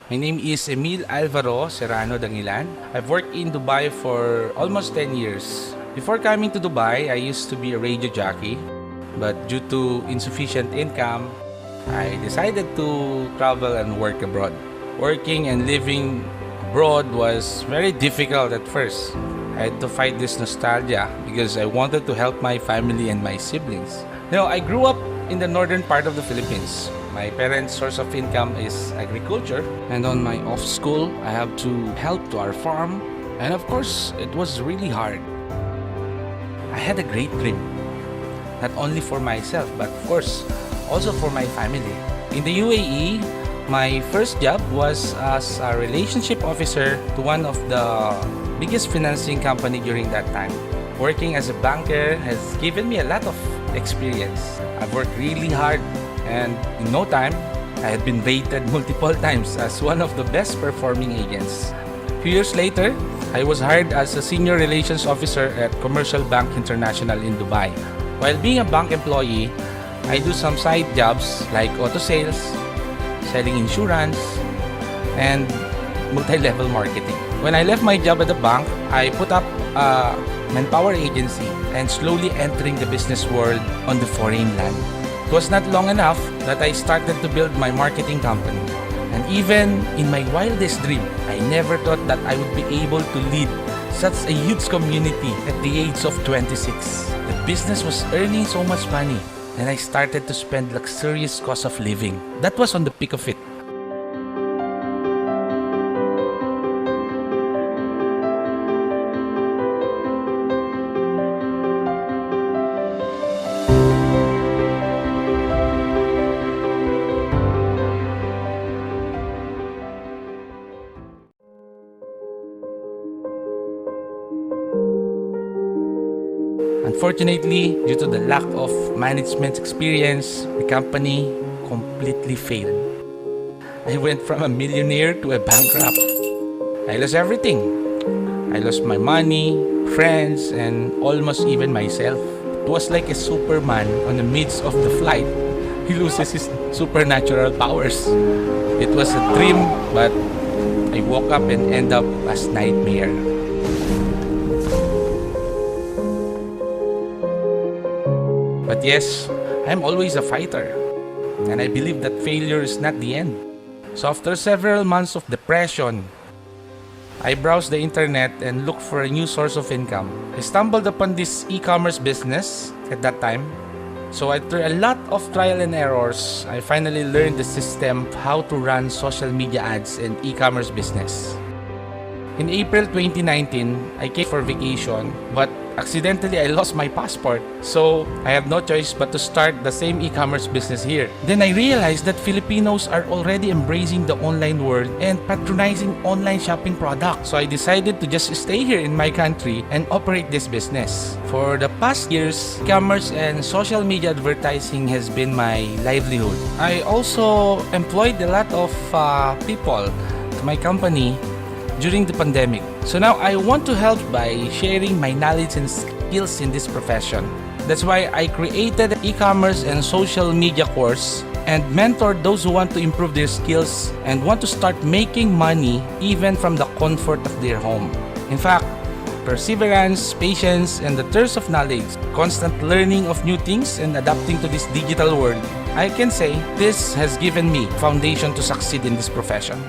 My name is Emil Alvaro Serrano Danguilan. I've worked in Dubai for almost 10 years. Before coming to Dubai, I used to be a radio jockey. But due to insufficient income, I decided to travel and work abroad. Working and living abroad was very difficult at first. I had to fight this nostalgia because I wanted to help my family and my siblings. I grew up in the northern part of the Philippines. My parents' source of income is agriculture, and on my off school, I have to help to our farm, and of course, it was really hard. I had a great dream, not only for myself, but of course, also for my family. In the UAE, my first job was as a relationship officer to one of the biggest financing company during that time. Working as a banker has given me a lot of experience. I've worked really hard, and in no time, I had been rated multiple times as one of the best performing agents. A few years later, I was hired as a senior relations officer at Commercial Bank International in Dubai. While being a bank employee, I do some side jobs like auto sales, selling insurance, and multi-level marketing. When I left my job at the bank, I put up a manpower agency and slowly entering the business world on the foreign land. It was not long enough that I started to build my marketing company. And even in my wildest dream, I never thought that I would be able to lead such a huge community at the age of 26. The business was earning so much money, and I started to spend luxurious cost of living. That was on the peak of it. Unfortunately, due to the lack of management experience, the company completely failed. I went from a millionaire to a bankrupt. I lost everything. I lost my money, friends, and almost even myself. It was like a Superman on the midst of the flight. He loses his supernatural powers. It was a dream, but I woke up and ended up as nightmare. But yes, I'm always a fighter, and I believe that failure is not the end. So after several months of depression, I browsed the internet and looked for a new source of income. I stumbled upon this e-commerce business at that time. So after a lot of trial and errors, I finally learned the system of how to run social media ads and e-commerce business. In April 2019, I came for vacation, but accidentally I lost my passport. So I have no choice but to start the same e-commerce business here. Then I realized that Filipinos are already embracing the online world and patronizing online shopping products. So I decided to just stay here in my country and operate this business. For the past years, e-commerce and social media advertising has been my livelihood. I also employed a lot of people to my company during the pandemic. So now I want to help by sharing my knowledge and skills in this profession. That's why I created an e-commerce and social media course and mentored those who want to improve their skills and want to start making money even from the comfort of their home. In fact, perseverance, patience, and the thirst of knowledge, constant learning of new things and adapting to this digital world, I can say this has given me foundation to succeed in this profession.